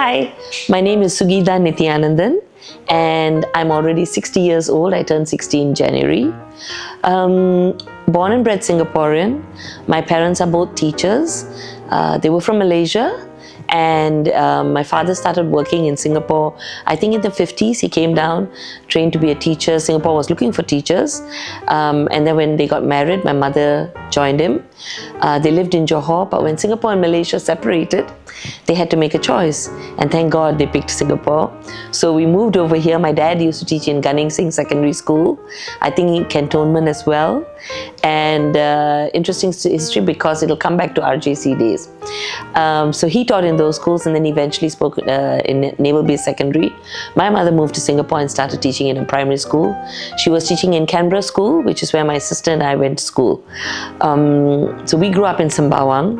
Hi, my name is Sugidha Nithiananthan and I'm already 60 years old. I turned 60 in January. Born and bred Singaporean. My parents are both teachers. They were from Malaysia. And my father started working in Singapore, I think in the 50s. He came down, trained to be a teacher. Singapore was looking for teachers. And then when they got married, my mother joined him. They lived in Johor, but when Singapore and Malaysia separated, they had to make a choice. And thank God they picked Singapore. So we moved over here. My dad used to teach in Gunning Sing Secondary School, I think in Cantonment as well. And interesting history because it'll come back to RJC days. So he taught in those schools and then eventually spoke in Naval Base Secondary. My mother moved to Singapore and started teaching in a primary school. She was teaching in Canberra School, which is where my sister and I went to school. So we grew up in Sembawang.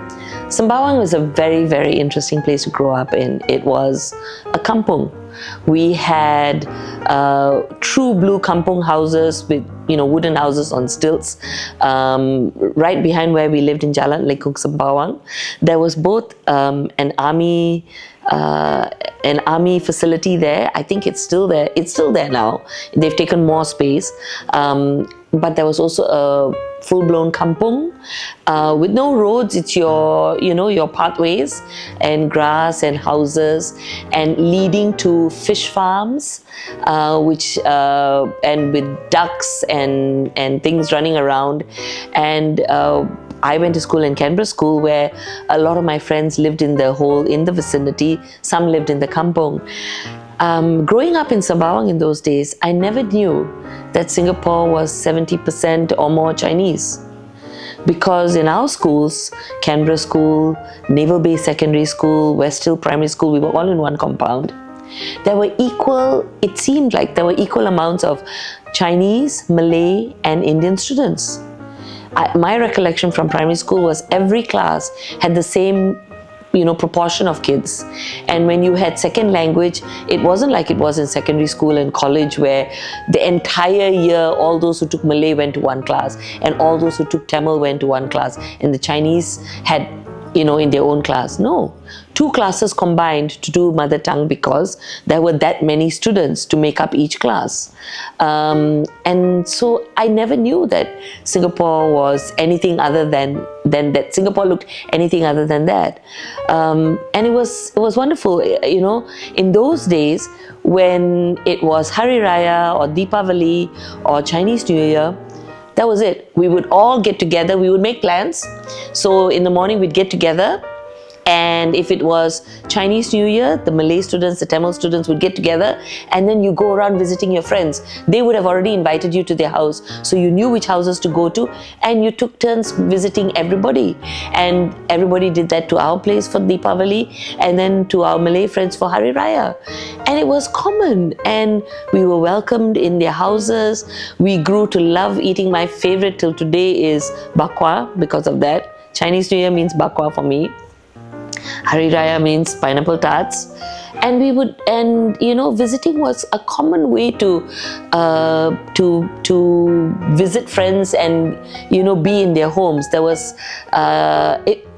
Sembawang was a very, very interesting place to grow up in. It was a kampong. We had true blue kampong houses with, wooden houses on stilts. Right behind where we lived in Jalan Lekung, Sembawang, there was both an army facility there. I think it's still there. It's still there now. They've taken more space. But there was also a full-blown kampong with no roads. It's your pathways and grass and houses and leading to fish farms, and with ducks and things running around. And I went to school in Canberra School, where a lot of my friends lived in the vicinity. Some lived in the kampong. Growing up in Sembawang in those days, I never knew that Singapore was 70% or more Chinese. Because in our schools, Canberra School, Naval Base Secondary School, West Hill Primary School, we were all in one compound. It seemed like there were equal amounts of Chinese, Malay and Indian students. My recollection from primary school was every class had the same proportion of kids. And when you had second language, it wasn't like it was in secondary school and college, where the entire year all those who took Malay went to one class and all those who took Tamil went to one class, and the Chinese had in their own class. No, two classes combined to do mother tongue because there were that many students to make up each class. And so I never knew that Singapore was anything other than that. Singapore looked anything other than that. And it was wonderful. In those days when it was Hari Raya or Deepavali or Chinese New Year, that was it. We would all get together. We would make plans. So in the morning we'd get together, and if it was Chinese New Year, the Malay students, the Tamil students would get together, and then you go around visiting your friends. They would have already invited you to their house, so you knew which houses to go to, and you took turns visiting everybody. And everybody did that to our place for Deepavali, and then to our Malay friends for Hari Raya. And it was common, and we were welcomed in their houses. We grew to love eating. My favorite till today is bakwa because of that. Chinese New Year means bakwa for me. Hari Raya means pineapple tarts. And visiting was a common way to visit friends and be in their homes. There was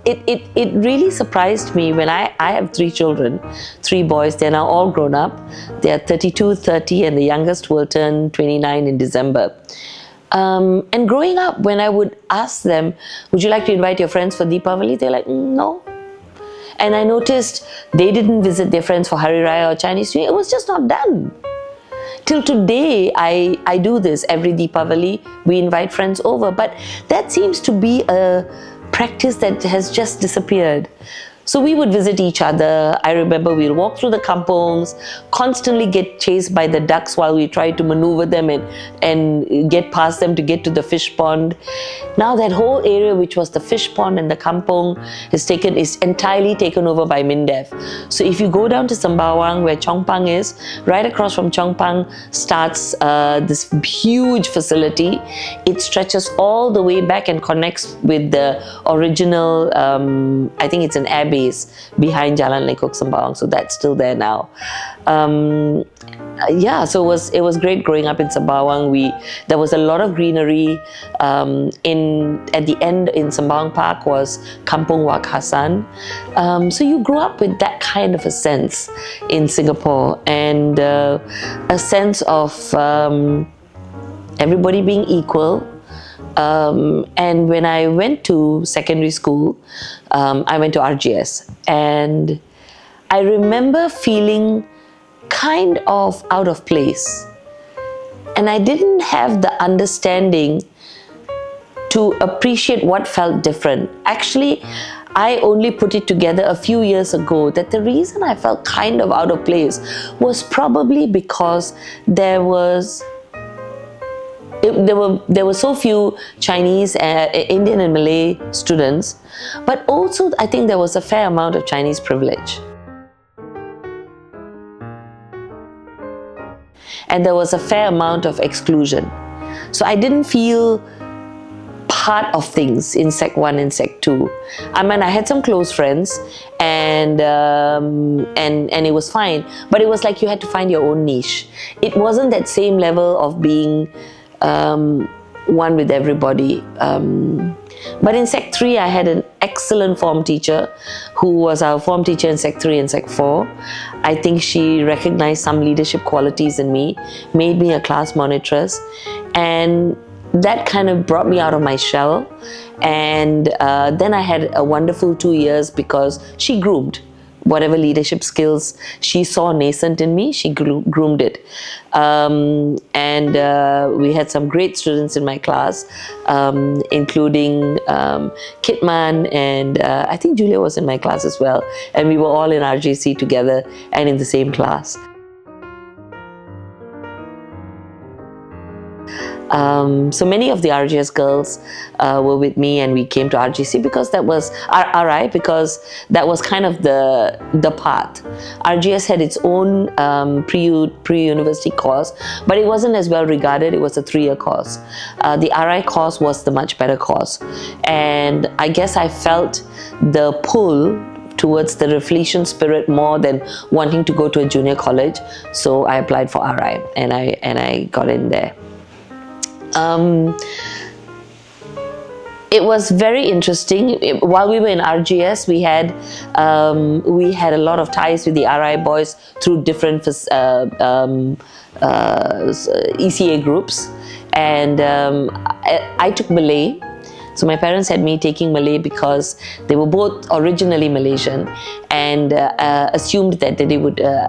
it really surprised me when I have 3 children, 3 boys. They're now all grown up. They are 32, 30, and the youngest will turn 29 in December. And growing up, when I would ask them, would you like to invite your friends for Deepavali? They're like, no. And I noticed they didn't visit their friends for Hari Raya or Chinese New Year. It was just not done. Till today, I do this. Every Deepavali, we invite friends over. But that seems to be a practice that has just disappeared. So we would visit each other. I remember we'll walk through the kampongs, constantly get chased by the ducks while we try to maneuver them and get past them to get to the fish pond. Now that whole area, which was the fish pond and the kampong, is entirely taken over by MINDEF. So if you go down to Sembawang, where Chong Pang is, right across from Chong Pang starts this huge facility. It stretches all the way back and connects with the original, I think it's an Airbnb base behind Jalan Lekok Sembawang, so that's still there now. So it was great growing up in Sembawang. There was a lot of greenery. At the end in Sembawang Park was Kampong Wak Hassan. So you grew up with that kind of a sense in Singapore, and a sense of everybody being equal. And when I went to secondary school, I went to RGS, and I remember feeling kind of out of place, and I didn't have the understanding to appreciate what felt different. Actually, I only put it together a few years ago that the reason I felt kind of out of place was probably because there were so few Chinese, Indian and Malay students, but also I think there was a fair amount of Chinese privilege. And there was a fair amount of exclusion. So I didn't feel part of things in Sec 1 and Sec 2. I mean, I had some close friends, and it was fine, but it was like you had to find your own niche. It wasn't that same level of being one with everybody. But in Sec 3, I had an excellent form teacher who was our form teacher in Sec 3 and Sec 4. I think she recognized some leadership qualities in me, made me a class monitress, and that kind of brought me out of my shell. And then I had a wonderful 2 years because she groomed whatever leadership skills she saw nascent in me, she groomed it. And we had some great students in my class, including Kitman, and I think Julia was in my class as well. And we were all in RJC together and in the same class. So many of the RGS girls were with me, and we came to RGC because that was RI, because that was kind of the path. RGS had its own pre-university course, but it wasn't as well regarded. It was a 3-year course. The RI course was the much better course, and I guess I felt the pull towards the Rafflesian spirit more than wanting to go to a junior college. So I applied for RI, and I got in there. It was very interesting. While we were in RGS, we had a lot of ties with the RI boys through different ECA groups, and I took Malay. So my parents had me taking Malay because they were both originally Malaysian, and assumed that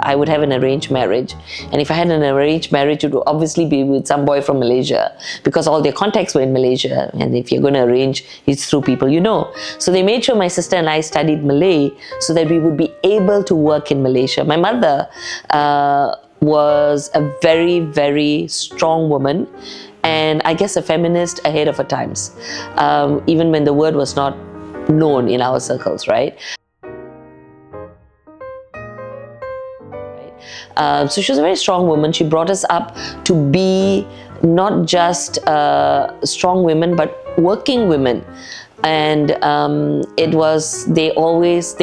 I would have an arranged marriage. And if I had an arranged marriage, it would obviously be with some boy from Malaysia, because all their contacts were in Malaysia. And if you're going to arrange, it's through people you know. So they made sure my sister and I studied Malay so that we would be able to work in Malaysia. My mother was a very, very strong woman, and I guess a feminist ahead of her times, even when the word was not known in our circles, right? So she was a very strong woman. She brought us up to be not just strong women, but working women. And they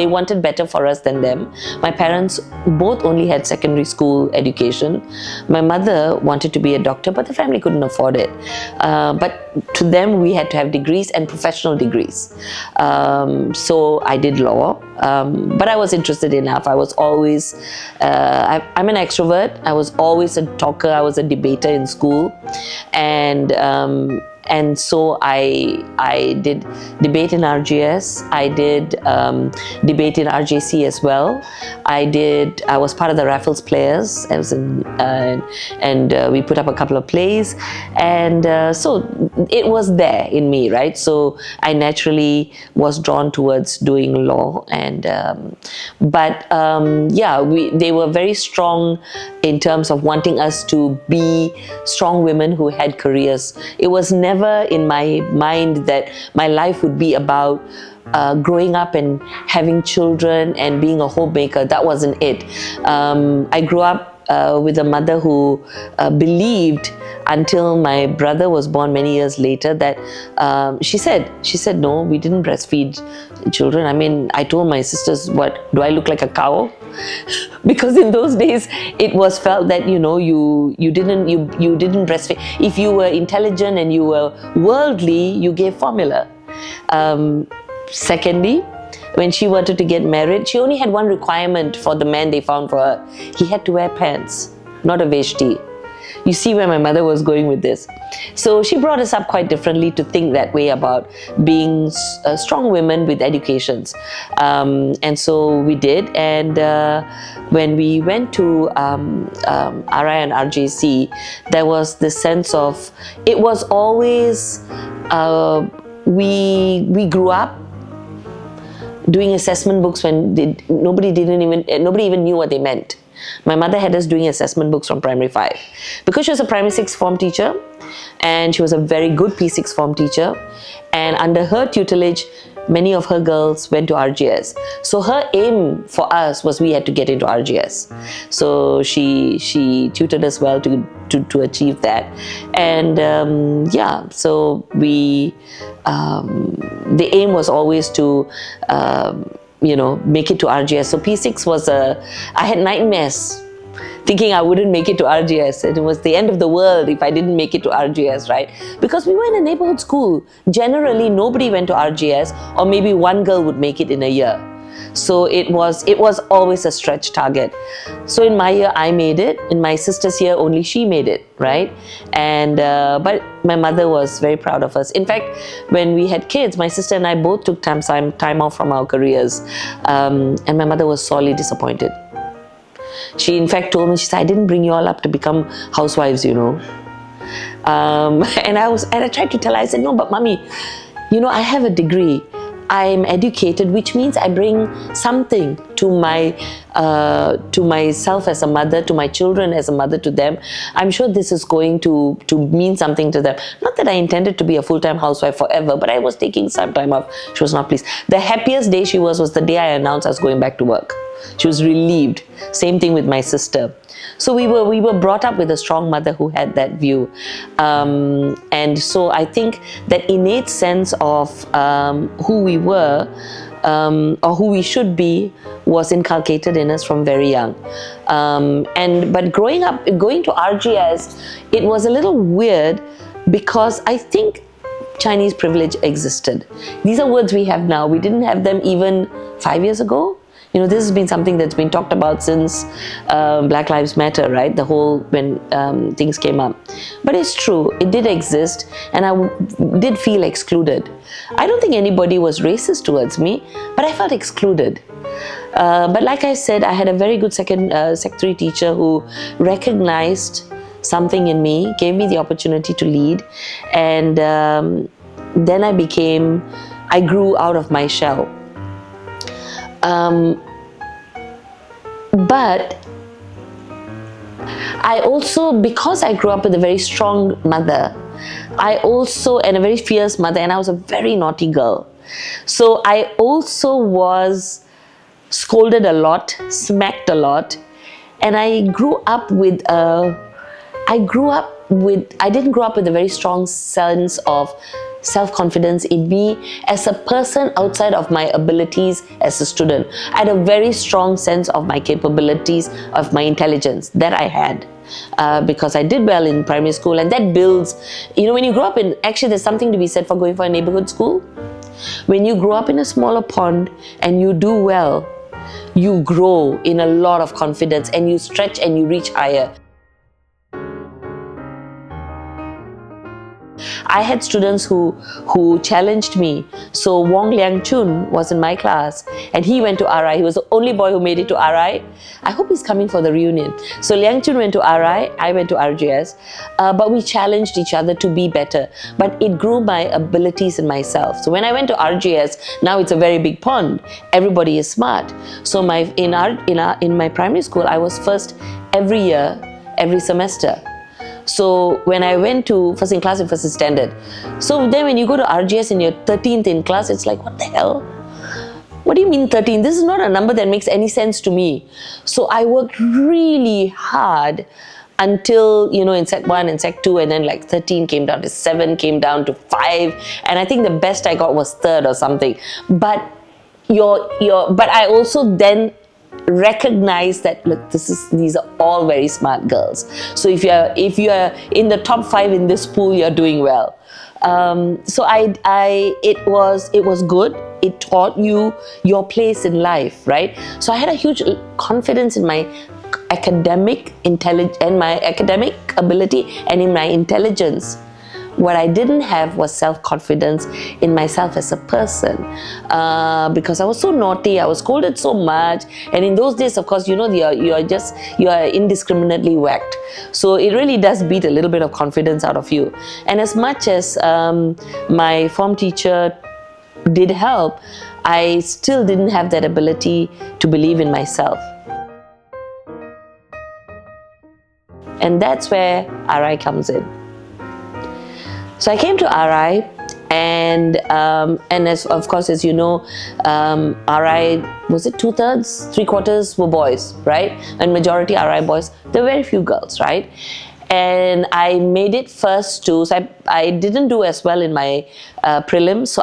wanted better for us than them. My parents both only had secondary school education. My mother wanted to be a doctor, but the family couldn't afford it. But to them, we had to have degrees and professional degrees. So I did law, but I was interested enough. I was always, I'm an extrovert. I was always a talker. I was a debater in school. And so I did debate in RGS. I did debate in RJC as well. I was part of the Raffles players. I was in, and we put up a couple of plays, and so it was there in me, right? So I naturally was drawn towards doing law, and they were very strong in terms of wanting us to be strong women who had careers. It was never in my mind that my life would be about growing up and having children and being a homemaker. That wasn't it. I grew up with a mother who believed until my brother was born many years later that she said, no, we didn't breastfeed children. I mean, I told my sisters, what, do I look like a cow? Because in those days it was felt that you didn't breastfeed. If you were intelligent and you were worldly, you gave formula. Secondly, when she wanted to get married, she only had one requirement for the man they found for her. He had to wear pants, not a veshti. You see where my mother was going with this. So she brought us up quite differently to think that way about being strong women with educations. And so we did. And when we went to RI and RJC, there was this sense of, it was always, we grew up doing assessment books when nobody even knew what they meant. My mother had us doing assessment books from primary 5 because she was a primary 6 form teacher, and she was a very good P6 form teacher, and under her tutelage many of her girls went to RGS. So her aim for us was we had to get into RGS. So she tutored us well to achieve that. And so we the aim was always to make it to RGS. So P6 was I had nightmares thinking I wouldn't make it to RGS. It was the end of the world if I didn't make it to RGS, right? Because we were in a neighborhood school. Generally, nobody went to RGS, or maybe one girl would make it in a year. So it was always a stretch target. So in my year, I made it. In my sister's year, only she made it, right? And but my mother was very proud of us. In fact, when we had kids, my sister and I both took time off from our careers, and my mother was sorely disappointed. She in fact told me, she said, I didn't bring you all up to become housewives, and I tried to tell her, I said, no, but mommy, I have a degree. I'm educated, which means I bring something to myself as a mother, to my children as a mother to them. I'm sure this is going to mean something to them. Not that I intended to be a full-time housewife forever, but I was taking some time off. She was not pleased. The happiest day she was the day I announced I was going back to work. She was relieved. Same thing with my sister. So we were brought up with a strong mother who had that view, and so I think that innate sense of who we were or who we should be was inculcated in us from very young. But growing up, going to RGS, it was a little weird because I think Chinese privilege existed. These are words we have now. We didn't have them even 5 years ago. This has been something that's been talked about since Black Lives Matter, right? The whole, when things came up. But it's true, it did exist, and I did feel excluded. I don't think anybody was racist towards me, but I felt excluded. But like I said, I had a very good Sec 3 teacher who recognized something in me, gave me the opportunity to lead, and then I grew out of my shell. But I also, because I grew up with a very strong mother, and a very fierce mother, and I was a very naughty girl. So I also was scolded a lot, smacked a lot, and I didn't grow up with a very strong sense of self-confidence in me as a person outside of my abilities as a student. I had a very strong sense of my capabilities, of my intelligence that I had because I did well in primary school, and that builds, when you grow up in, actually there's something to be said for going for a neighborhood school. When you grow up in a smaller pond and you do well, you grow in a lot of confidence and you stretch and you reach higher. I had students who challenged me. So Wong Liang Chun was in my class, and he went to RI. He was the only boy who made it to RI. I hope he's coming for the reunion. So Liang Chun went to RI, I went to RGS, but we challenged each other to be better. But it grew my abilities in myself. So when I went to RGS, now it's a very big pond. Everybody is smart. So in my primary school, I was first every year, every semester. So when I went to first in class and first in standard, so then when you go to RGS and you're 13th in class, it's like, what the hell? what do you mean 13? This is not a number that makes any sense to me. So I worked really hard until, in Sec 1 and Sec 2, and then like 13 came down to 7, came down to 5, and I think the best I got was 3rd or something. But but I also then recognize that, look, these are all very smart girls. So if you're in the top 5 in this pool, you're doing well. So it was good. It taught you your place in life, right? So I had a huge confidence in my academic intelligence and my academic ability and in my intelligence. What I didn't have was self-confidence in myself as a person, because I was so naughty. I was scolded so much, and in those days, of course, you are indiscriminately whacked. So it really does beat a little bit of confidence out of you. And as much as my form teacher did help, I still didn't have that ability to believe in myself. And that's where RI comes in. So I came to RI, and as you know, RI, was it 2/3, 3/4 were boys, right? And majority RI boys. There were very few girls, right? And I made it first too. So I didn't do as well in my prelims. So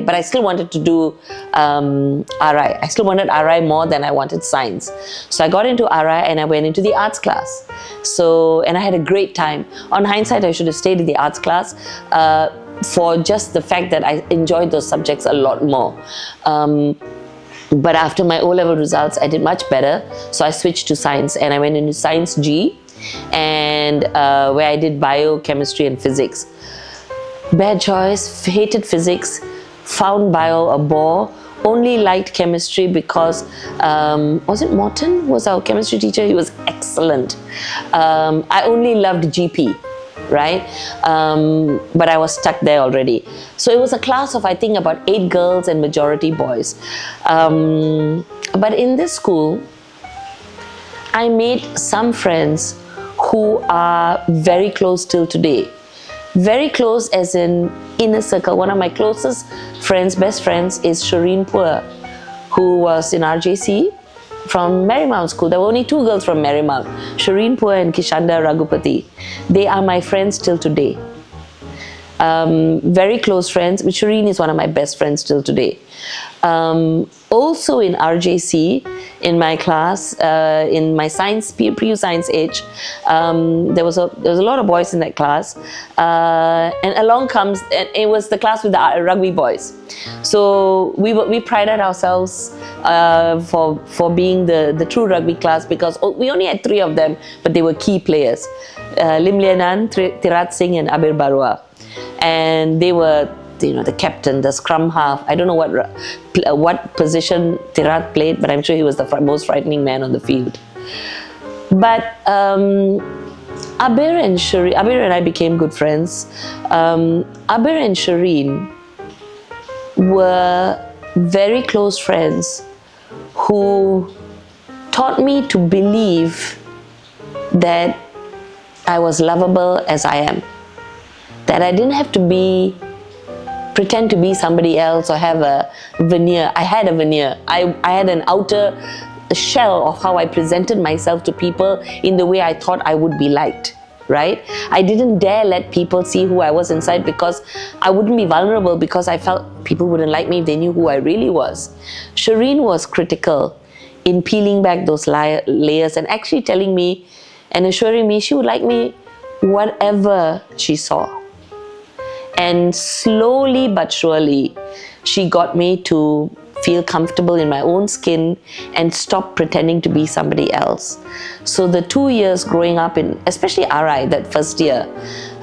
but I still wanted to do RI. I still wanted RI more than I wanted science. So I got into RI and I went into the arts class. And I had a great time. On hindsight, I should have stayed in the arts class for just the fact that I enjoyed those subjects a lot more. But after my O-level results, I did much better. So I switched to science and I went into Science G, and where I did bio, chemistry and physics. Bad choice, hated physics, found bio a bore, only liked chemistry because, was it Morton was our chemistry teacher? He was excellent. I only loved GP, right? But I was stuck there already. So it was a class of, I think, about 8 girls and majority boys. But in this school, I made some friends who are very close till today. Very close as in inner circle. One of my closest friends, best friends, is Shireen Poor, who was in RJC from Marymount School. There were only 2 girls from Marymount, Shireen Poor and Kishanda Raghupati. They are my friends till today. Very close friends. Shireen is one of my best friends till today. Also in RJC, in my class, in my science, pre-U science age, there was a lot of boys in that class, and along comes, and it was the class with the rugby boys. So we prided ourselves for being the true rugby class, because we only had 3 of them, but they were key players: Lim Lianan, Tirat Singh, and Abir Barua, and they were, the captain, the scrum half. I don't know what position Tirat played, but I'm sure he was the most frightening man on the field. But Abir and I became good friends. Abir and Shireen were very close friends who taught me to believe that I was lovable as I am. That I didn't have to pretend to be somebody else or have a veneer. I had a veneer. I had an outer shell of how I presented myself to people in the way I thought I would be liked, right? I didn't dare let people see who I was inside, because I wouldn't be vulnerable, because I felt people wouldn't like me if they knew who I really was. Shireen was critical in peeling back those layers and actually telling me and assuring me she would like me whatever she saw. And slowly but surely, she got me to feel comfortable in my own skin and stop pretending to be somebody else. So the 2 years growing up in, especially RI, that first year,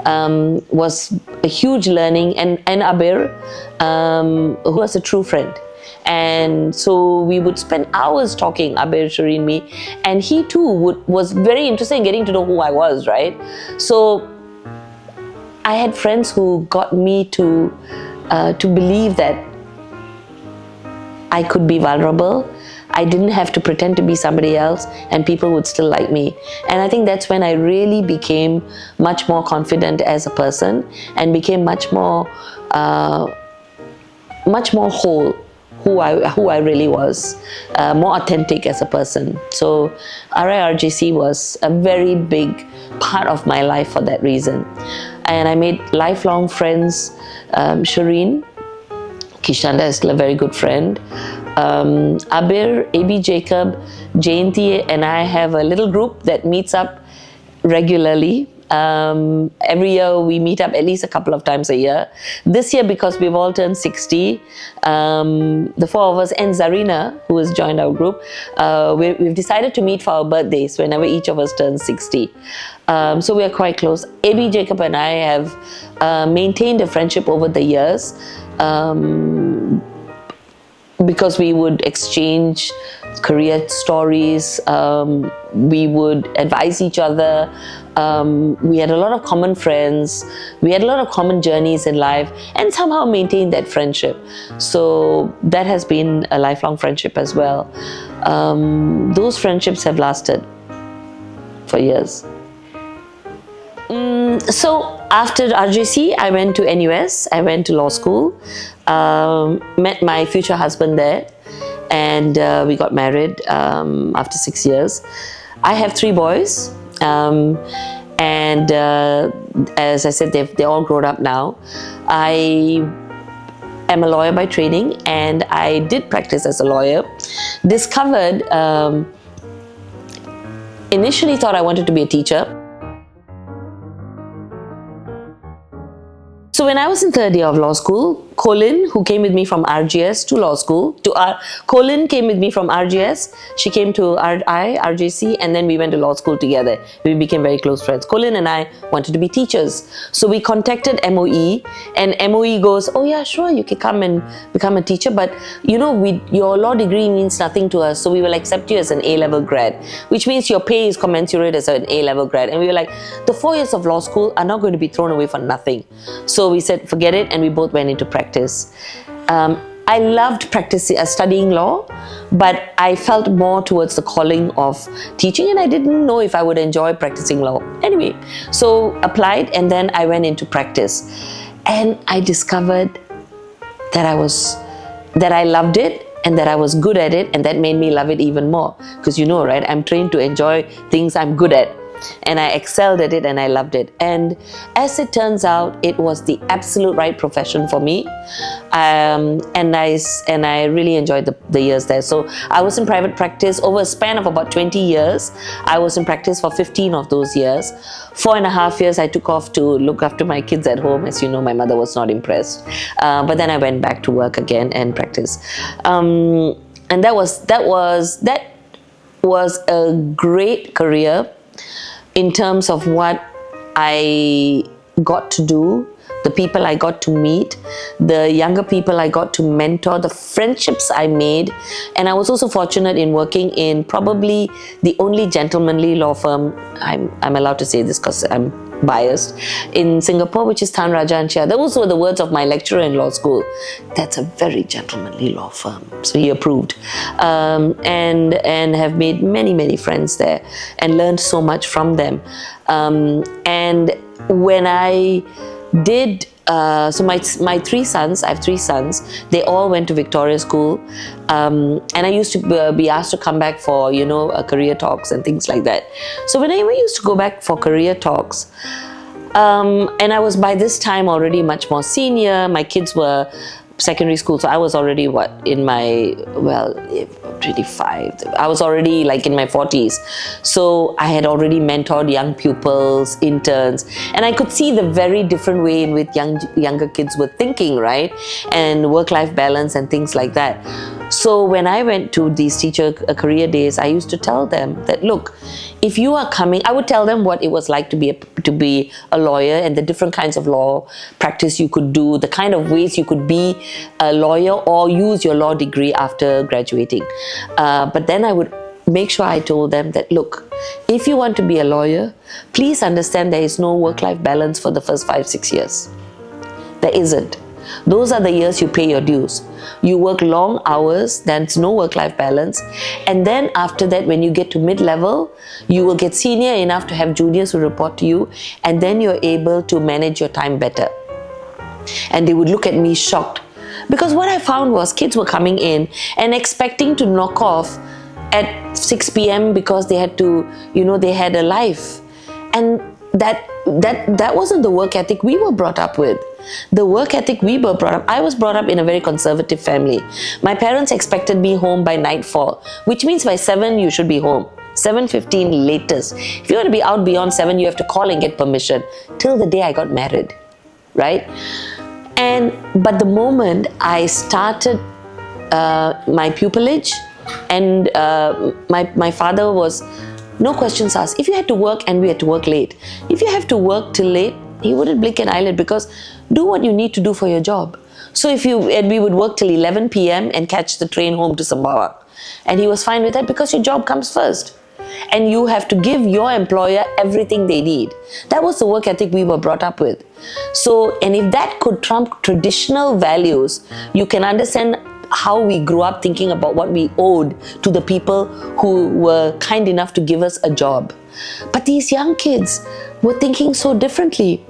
was a huge learning. And Abir, who was a true friend. And so we would spend hours talking, Abir, Shireen, me, and he too was very interested in getting to know who I was, right? So I had friends who got me to believe that I could be vulnerable. I didn't have to pretend to be somebody else, and people would still like me. And I think that's when I really became much more confident as a person and became much more whole who I really was, more authentic as a person. So RIRJC was a very big part of my life for that reason. And I made lifelong friends. Shireen Kishanda is still a very good friend. Abir, AB Jacob, Jayanti and I have a little group that meets up regularly. Every year we meet up at least a couple of times a year. This year, because we've all turned 60, the four of us and Zarina, who has joined our group, we've decided to meet for our birthdays whenever each of us turns 60. So we are quite close. AB Jacob and I have maintained a friendship over the years, because we would exchange career stories, we would advise each other, we had a lot of common friends, we had a lot of common journeys in life, and somehow maintained that friendship. So that has been a lifelong friendship as well. Those friendships have lasted for years. So after RJC, I went to NUS, I went to law school, met my future husband there, and we got married after 6 years. I have 3 boys, and as I said, they're all grown up now. I am a lawyer by training, and I did practice as a lawyer. Discovered, initially thought I wanted to be a teacher. So when I was in 3rd year of law school, Colin, who came with me from RGS to law school, Colin came with me from RGS, she came to RJC, and then we went to law school together. We became very close friends. Colin and I wanted to be teachers. So we contacted MOE, and MOE goes, oh yeah, sure, you can come and become a teacher, but you know, your law degree means nothing to us, so we will accept you as an A-level grad, which means your pay is commensurate as an A-level grad. And we were like, the 4 years of law school are not going to be thrown away for nothing. So we said, forget it, and we both went into practice. I loved studying law, but I felt more towards the calling of teaching, and I didn't know if I would enjoy practicing law. Anyway, so applied, and then I went into practice, and I discovered that I loved it, and that I was good at it, and that made me love it even more. Because you know, right, I'm trained to enjoy things I'm good at. And I excelled at it, and I loved it. And as it turns out, it was the absolute right profession for me. And I really enjoyed the years there. So I was in private practice over a span of about 20 years. I was in practice for 15 of those years. 4.5 years I took off to look after my kids at home. As you know, my mother was not impressed. But then I went back to work again and practice. And that was a great career in terms of what I got to do, the people I got to meet, the younger people I got to mentor, the friendships I made. And I was also fortunate in working in probably the only gentlemanly law firm, I'm allowed to say this because I'm biased, in Singapore, which is Tan Raja and Chia. Those were the words of my lecturer in law school. That's a very gentlemanly law firm. So he approved. And have made many, many friends there and learned so much from them. And when I did, so my 3 sons, I have 3 sons, they all went to Victoria School, and I used to be asked to come back for, you know, career talks and things like that. So when I used to go back for career talks, and I was by this time already much more senior, my kids were secondary school, so I was already in my 25. I was already like in my 40s, so I had already mentored young pupils, interns, and I could see the very different way in which younger kids were thinking, right, and work-life balance and things like that. So when I went to these teacher career days, I used to tell them that, look, if you are coming, I would tell them what it was like to be a lawyer and the different kinds of law practice you could do, the kind of ways you could be a lawyer or use your law degree after graduating. But then I would make sure I told them that, look, if you want to be a lawyer, please understand there is no work-life balance for the first 5-6 years. There isn't. Those are the years you pay your dues. You work long hours, there's no work-life balance. And then after that, when you get to mid-level, you will get senior enough to have juniors who report to you, and then you're able to manage your time better. And they would look at me shocked, Because what I found was kids were coming in and expecting to knock off at 6 p.m. because they had to, they had a life. And that wasn't the work ethic we were brought up with. The work ethic we were brought up, I was brought up in a very conservative family. My parents expected me home by nightfall, which means by 7 you should be home. 7:15 latest. If you want to be out beyond 7, you have to call and get permission. Till the day I got married, right? But the moment I started my pupillage, and my father was, no questions asked. If you had to work, and we had to work late, if you have to work till late, he wouldn't blink an eyelid, because do what you need to do for your job. So we would work till 11 p.m. and catch the train home to Sembawang. And he was fine with that, because your job comes first. And you have to give your employer everything they need. That was the work ethic we were brought up with. So, and if that could trump traditional values, you can understand how we grew up thinking about what we owed to the people who were kind enough to give us a job. But these young kids were thinking so differently.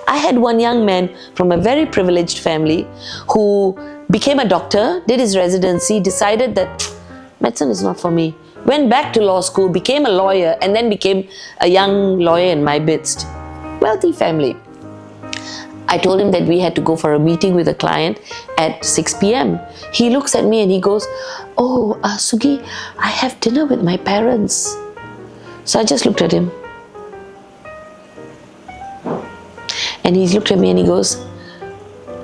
I had one young man from a very privileged family who became a doctor, did his residency, decided that medicine is not for me, went back to law school, became a lawyer, and then became a young lawyer in my midst. Wealthy family. I told him that we had to go for a meeting with a client at 6 p.m. He looks at me and he goes, "Oh, Sugi, I have dinner with my parents." So I just looked at him. And he looked at me and he goes,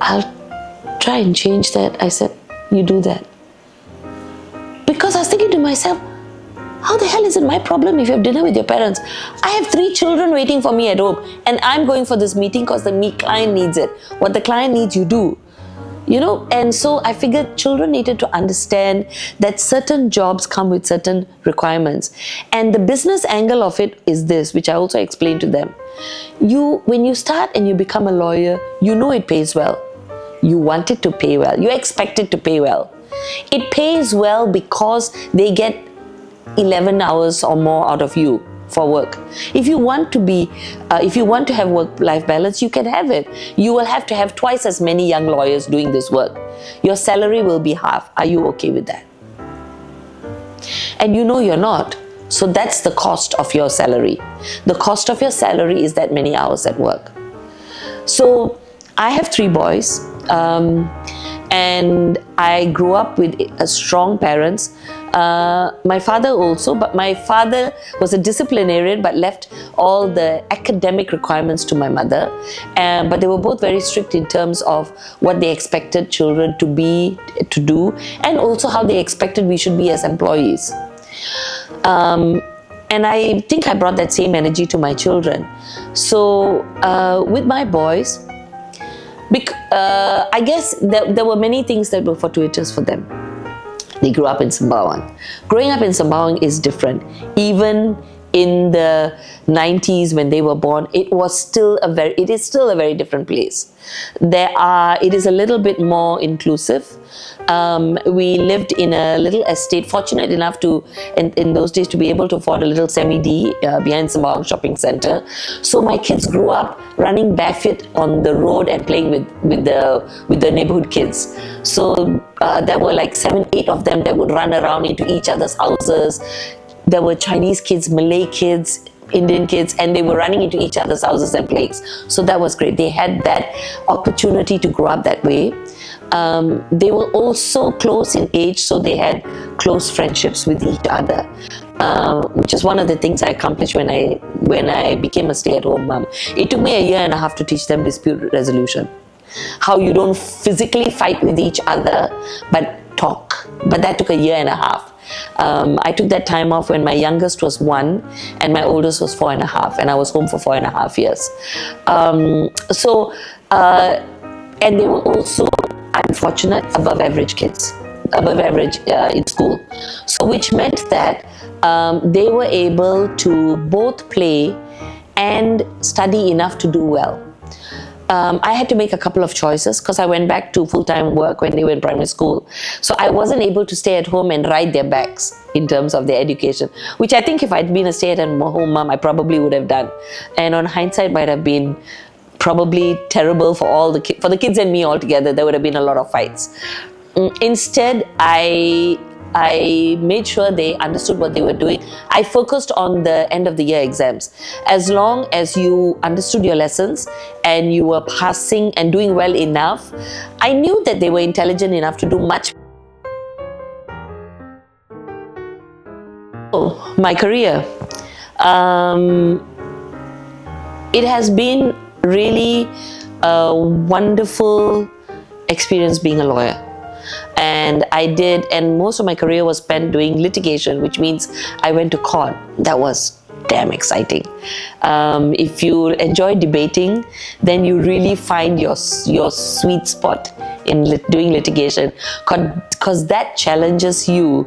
"I'll try and change that." I said, "You do that." Because I was thinking to myself, how the hell is it my problem if you have dinner with your parents? I have 3 children waiting for me at home, and I'm going for this meeting because the client needs it. What the client needs, you do. And so I figured children needed to understand that certain jobs come with certain requirements. And the business angle of it is this, which I also explained to them. When you start and you become a lawyer, you know it pays well. You want it to pay well. You expect it to pay well. It pays well because they get 11 hours or more out of you for work. If you want to have work-life balance, you can have it. You will have to have twice as many young lawyers doing this work. Your salary will be half. Are you okay with that? And you're not. So that's the cost of your salary. The cost of your salary is that many hours at work. So I have 3 boys. And I grew up with strong parents. My father also, but my father was a disciplinarian but left all the academic requirements to my mother. But they were both very strict in terms of what they expected children to do, and also how they expected we should be as employees. And I think I brought that same energy to my children. So with my boys, I guess there were many things that were fortuitous for them. They grew up in Sembawang. Growing up in Sembawang is different. Even in the 90s when they were born, it is still a very different place. It is a little bit more inclusive. We lived in a little estate, fortunate enough in those days to be able to afford a little semi-D behind Sembawang Shopping Centre. So my kids grew up running barefoot on the road and playing with the neighborhood kids. So there were like 7-8 of them that would run around into each other's houses. There were Chinese kids, Malay kids, Indian kids, and they were running into each other's houses and playing. So that was great. They had that opportunity to grow up that way. They were also close in age, so they had close friendships with each other, which is one of the things I accomplished when I became a stay-at-home mom. It took me a year and a half to teach them dispute resolution. How you don't physically fight with each other, but talk. But that took a year and a half. I took that time off when my youngest was 1 and my oldest was 4.5, and I was home for 4.5 years. And they were also, I'm fortunate, above average kids, above average in school. So which meant that they were able to both play and study enough to do well. I had to make a couple of choices because I went back to full-time work when they were in primary school. So I wasn't able to stay at home and ride their backs in terms of their education, which I think if I'd been a stay-at-home mom, I probably would have done. And on hindsight, might have been probably terrible for for the kids and me altogether. There would have been a lot of fights. Instead, I made sure they understood what they were doing. I focused on the end of the year exams. As long as you understood your lessons and you were passing and doing well enough, I knew that they were intelligent enough to do much. Oh, my career. It has been really a wonderful experience being a lawyer. And most of my career was spent doing litigation, which means I went to court. That was damn exciting. If you enjoy debating, then you really find your sweet spot in doing litigation, because that challenges you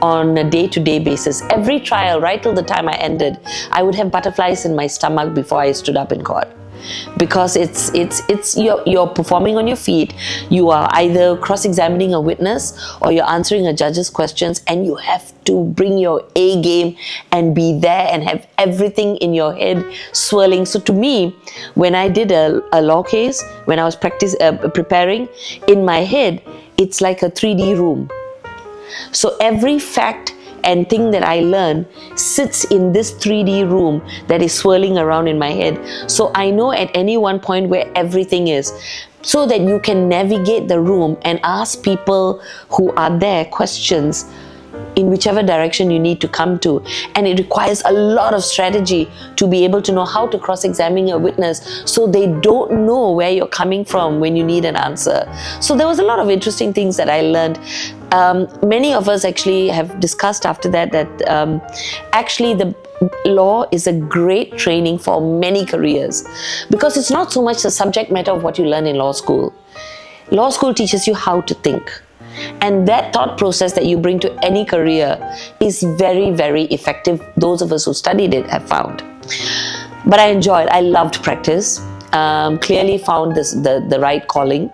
on a day-to-day basis. Every trial, right till the time I ended, I would have butterflies in my stomach before I stood up in court. Because you're performing on your feet. You are either cross-examining a witness or you're answering a judge's questions, and you have to bring your A game and be there and have everything in your head swirling. So to me, when I did a law case, when I was preparing, in my head, it's like a 3D room. So every fact and thing that I learn sits in this 3D room that is swirling around in my head. So I know at any one point where everything is, so that you can navigate the room and ask people who are there questions in whichever direction you need to come to. And it requires a lot of strategy to be able to know how to cross-examine a witness so they don't know where you're coming from when you need an answer. So there was a lot of interesting things that I learned. Many of us actually have discussed after that actually the law is a great training for many careers, because it's not so much the subject matter of what you learn in law school. Law school teaches you how to think. And that thought process that you bring to any career is very, very effective. Those of us who studied it have found. But I loved practice. Clearly found the right calling.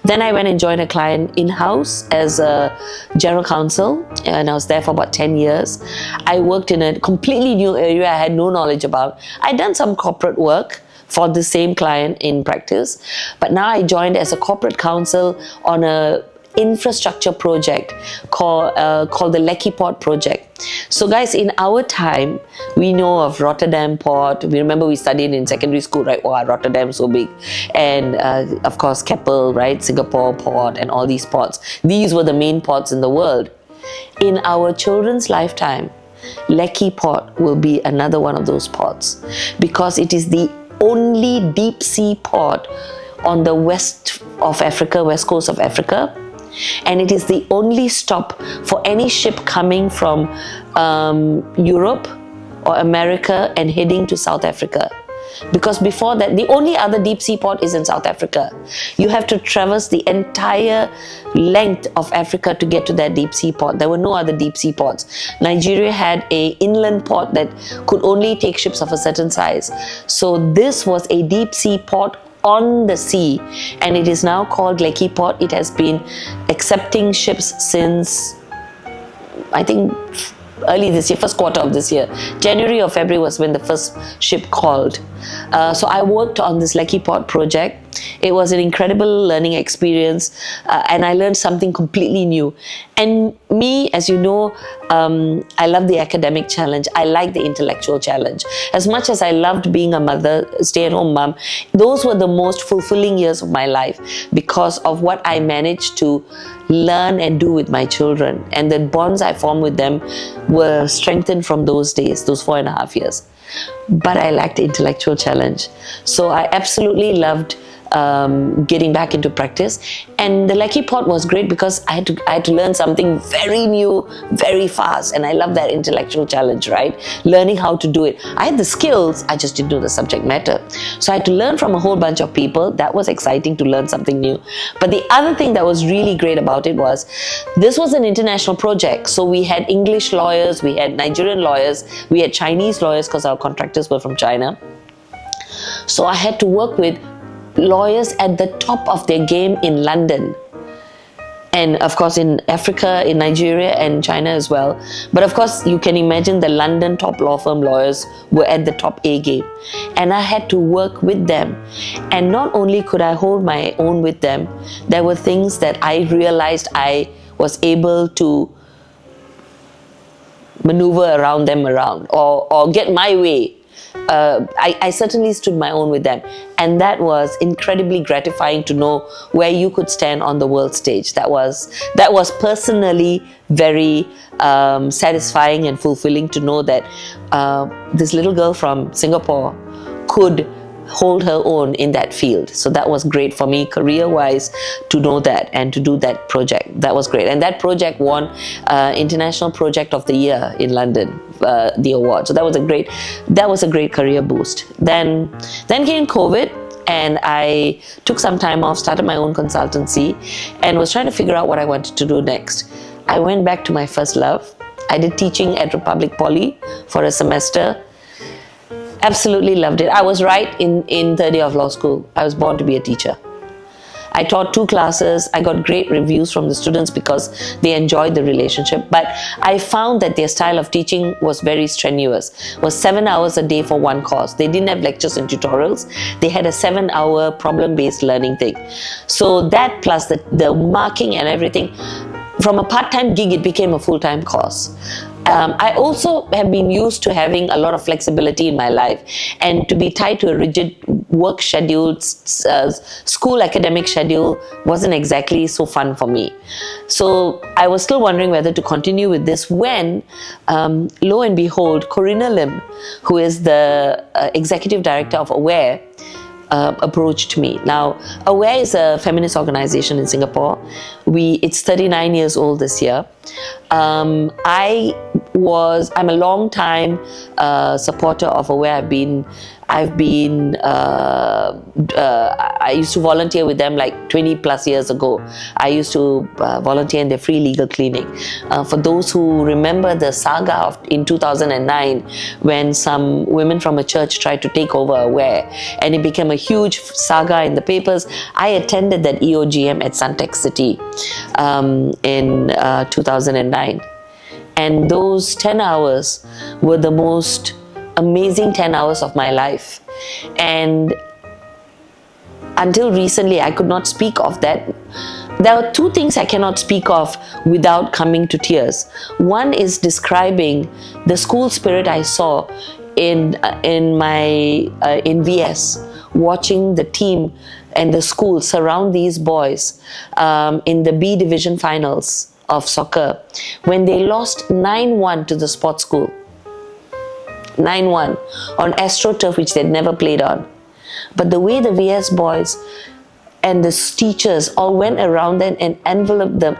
Then I went and joined a client in-house as a general counsel, and I was there for about 10 years. I worked in a completely new area I had no knowledge about. I'd done some corporate work for the same client in practice, but now I joined as a corporate counsel on a infrastructure project called the Lekki Port project. So guys, in our time, we know of Rotterdam Port. We remember we studied in secondary school, right? Wow, Rotterdam so big. And of course, Keppel, right? Singapore Port and all these ports. These were the main ports in the world. In our children's lifetime, Lekki Port will be another one of those ports, because it is the only deep sea port on the west coast of Africa. And it is the only stop for any ship coming from Europe or America and heading to South Africa. Because before that, the only other deep sea port is in South Africa. You have to traverse the entire length of Africa to get to that deep sea port. There were no other deep sea ports. Nigeria had an inland port that could only take ships of a certain size. So this was a deep sea port on the sea, and it is now called Lekki Port. It has been accepting ships since, I think, early this year, first quarter of this year. January or February was when the first ship called. So I worked on this Lekki Port project. It was an incredible learning experience, and I learned something completely new. And me, as you know, I love the academic challenge. I like the intellectual challenge. As much as I loved being a mother, stay-at-home mom, those were the most fulfilling years of my life because of what I managed to learn and do with my children. And the bonds I formed with them were strengthened from those days, those 4.5 years. But I lacked the intellectual challenge. So I absolutely loved getting back into practice. And the Lekki Port was great because I had to learn something very new, very fast. And I love that intellectual challenge, right? Learning how to do it. I had the skills, I just didn't know the subject matter. So I had to learn from a whole bunch of people. That was exciting to learn something new. But the other thing that was really great about it was, this was an international project. So we had English lawyers, we had Nigerian lawyers, we had Chinese lawyers because our contractors were from China. So I had to work with lawyers at the top of their game in London. and of course in Africa, in Nigeria and China as well. But of course you can imagine the London top law firm lawyers were at the top A game, and I had to work with them. And not only could I hold my own with them, there were things that I realized I was able to maneuver around them or get my way. I certainly stood my own with them, and that was incredibly gratifying to know where you could stand on the world stage. That was personally very satisfying and fulfilling to know that this little girl from Singapore could hold her own in that field. So that was great for me career-wise to know that and to do that project. That was great, and that project won International Project of the Year in London, the award. So that was a great career boost. Then came COVID, and I took some time off, started my own consultancy, and was trying to figure out what I wanted to do next. I went back to my first love. I did teaching at Republic Poly for a semester. Absolutely loved it. I was right in third year of law school. I was born to be a teacher. I taught 2 classes. I got great reviews from the students because they enjoyed the relationship. But I found that their style of teaching was very strenuous. It was 7 hours a day for one course. They didn't have lectures and tutorials. They had a 7-hour problem-based learning thing. So that plus the marking and everything, from a part-time gig, it became a full-time course. I also have been used to having a lot of flexibility in my life, and to be tied to a rigid work schedule, school academic schedule wasn't exactly so fun for me. So I was still wondering whether to continue with this when, lo and behold, Corinna Lim, who is the executive director of AWARE, approached me. Now, AWARE is a feminist organization in Singapore. It's 39 years old this year. I'm a long time supporter of AWARE. I used to volunteer with them like 20 plus years ago. I used to volunteer in their free legal clinic. For those who remember the saga in 2009, when some women from a church tried to take over AWARE, and it became a huge saga in the papers, I attended that EOGM at Suntec City in 2009. And those 10 hours were the most amazing 10 hours of my life. And until recently, I could not speak of that. There are 2 things I cannot speak of without coming to tears. One is describing the school spirit I saw in VS, watching the team and the school surround these boys in the B division finals of soccer when they lost 9-1 to the sports school. 9-1 on AstroTurf, which they'd never played on. But the way the VS boys and the teachers all went around them and enveloped them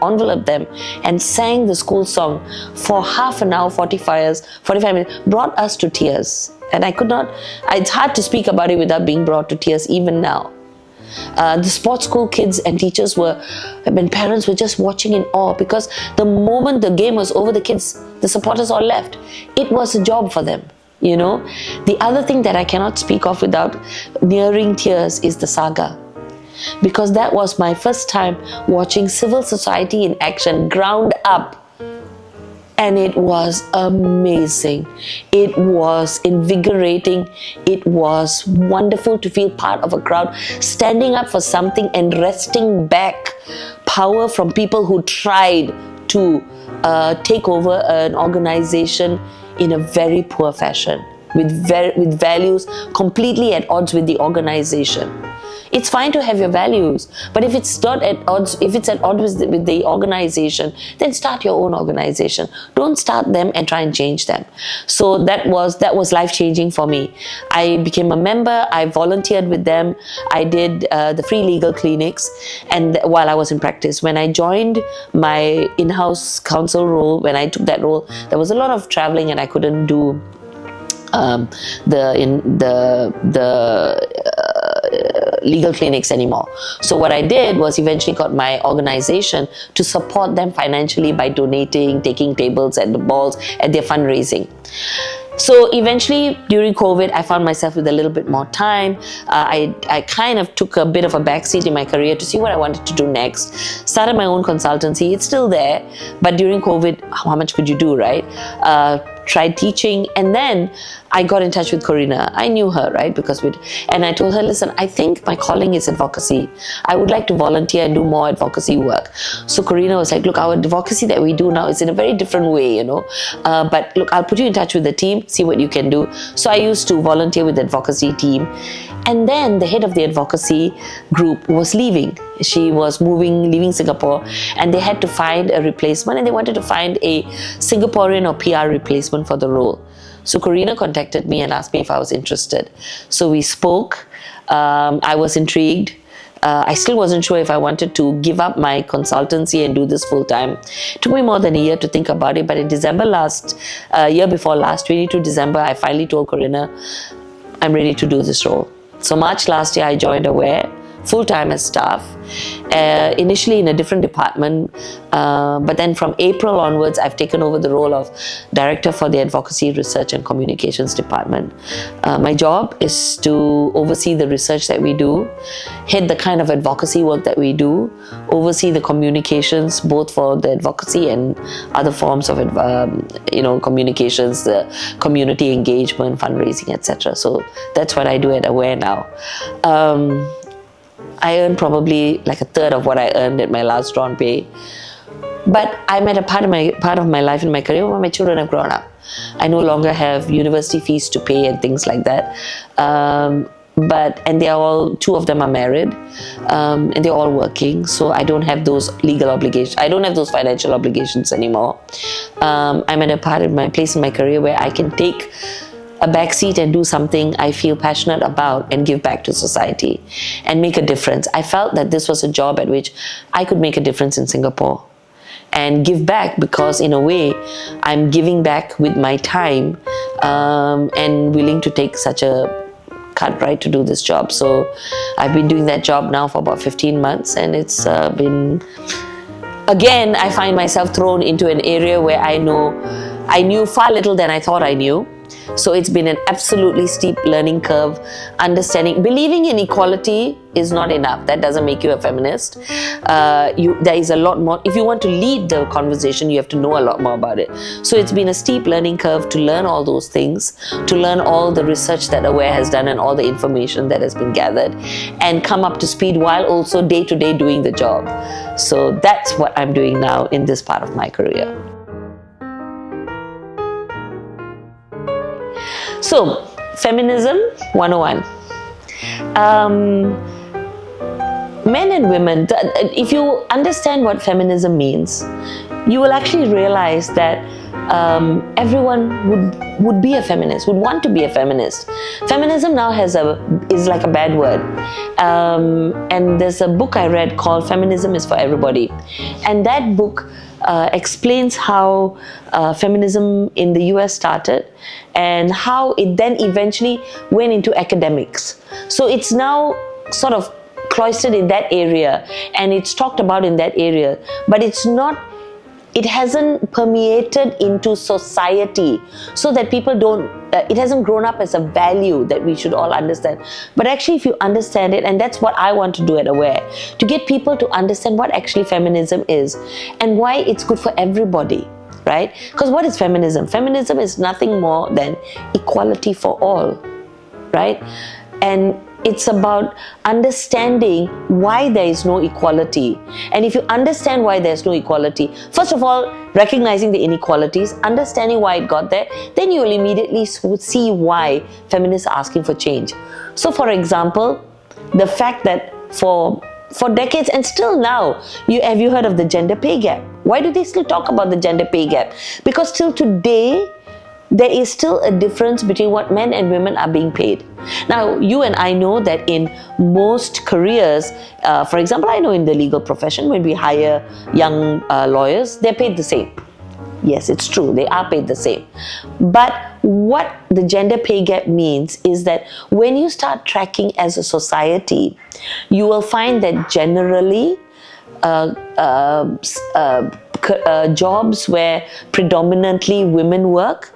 and sang the school song for half an hour, 45 minutes, brought us to tears. And it's hard to speak about it without being brought to tears even now. The sports school kids and teachers and parents were just watching in awe, because the moment the game was over, the supporters all left. It was a job for them, you know. The other thing that I cannot speak of without nearing tears is the saga, because that was my first time watching civil society in action, ground up. And it was amazing. It was invigorating. It was wonderful to feel part of a crowd standing up for something and wresting back power from people who tried to take over an organization in a very poor fashion, with values completely at odds with the organization. It's fine to have your values, but if it's not at odds, if it's at odds with the organization, then start your own organization. Don't start them and try and change them. So that was life-changing for me. I became a member. I volunteered with them. I did the free legal clinics, and while I was in practice, when I joined my in-house counsel role, when I took that role, there was a lot of traveling, and I couldn't do legal clinics anymore. So what I did was eventually got my organization to support them financially by donating, taking tables at the balls, at their fundraising. So eventually during COVID, I found myself with a little bit more time. I kind of took a bit of a backseat in my career to see what I wanted to do next. Started my own consultancy. It's still there, but during COVID, how much could you do, right? Tried teaching, and then I got in touch with Corina. I knew her, right? And I told her, listen, I think my calling is advocacy. I would like to volunteer and do more advocacy work. So Corina was like, look, our advocacy that we do now is in a very different way, but look, I'll put you in touch with the team, see what you can do. So I used to volunteer with the advocacy team. And then the head of the advocacy group was leaving. She was leaving Singapore, and they had to find a replacement, and they wanted to find a Singaporean or PR replacement for the role. So Corina contacted me and asked me if I was interested. So we spoke. I was intrigued. I still wasn't sure if I wanted to give up my consultancy and do this full time. It took me more than a year to think about it, but in December year before last, 22 December, I finally told Corina, I'm ready to do this role. So March last year, I joined Aware, full-time as staff, initially in a different department, but then from April onwards, I've taken over the role of Director for the Advocacy, Research and Communications Department. My job is to oversee the research that we do, head the kind of advocacy work that we do, oversee the communications, both for the advocacy and other forms of communications, the community engagement, fundraising, etc. So that's what I do at Aware now. I earn probably like a third of what I earned at my last drawn pay. But I'm at a part of my life in my career where my children have grown up. I no longer have university fees to pay and things like that. And they are all, 2 of them are married, and they're all working. So I don't have those legal obligations. I don't have those financial obligations anymore. I'm at a place in my career where I can take a backseat and do something I feel passionate about and give back to society and make a difference. I felt that this was a job at which I could make a difference in Singapore and give back, because in a way I'm giving back with my time and willing to take such a cut, right, to do this job. So I've been doing that job now for about 15 months, and it's been, again, I find myself thrown into an area where I knew far little than I thought I knew. So it's been an absolutely steep learning curve, believing in equality is not enough. That doesn't make you a feminist. There is a lot more. If you want to lead the conversation, you have to know a lot more about it. So it's been a steep learning curve to learn all those things, to learn all the research that Aware has done and all the information that has been gathered, and come up to speed while also day to day doing the job. So that's what I'm doing now in this part of my career. So, Feminism 101. Men and women, if you understand what feminism means, you will actually realize that everyone would be a feminist, would want to be a feminist. Feminism now is like a bad word. And there's a book I read called Feminism is for Everybody. And that book explains how feminism in the US started and how it then eventually went into academics. So it's now sort of cloistered in that area, and it's talked about in that area, but it hasn't permeated into society so that people it hasn't grown up as a value that we should all understand. But actually, if you understand it, and that's what I want to do at Aware, to get people to understand what actually feminism is and why it's good for everybody, right? Because what is feminism? Feminism is nothing more than equality for all, right? And it's about understanding why there is no equality. And if you understand why there's no equality, first of all, recognizing the inequalities, understanding why it got there, then you will immediately see why feminists are asking for change. So for example, the fact that for decades and still now, have you heard of the gender pay gap? Why do they still talk about the gender pay gap? Because till today, there is still a difference between what men and women are being paid. Now, you and I know that in most careers, for example, I know in the legal profession, when we hire young lawyers, they're paid the same. Yes, it's true, they are paid the same. But what the gender pay gap means is that when you start tracking as a society, you will find that generally jobs where predominantly women work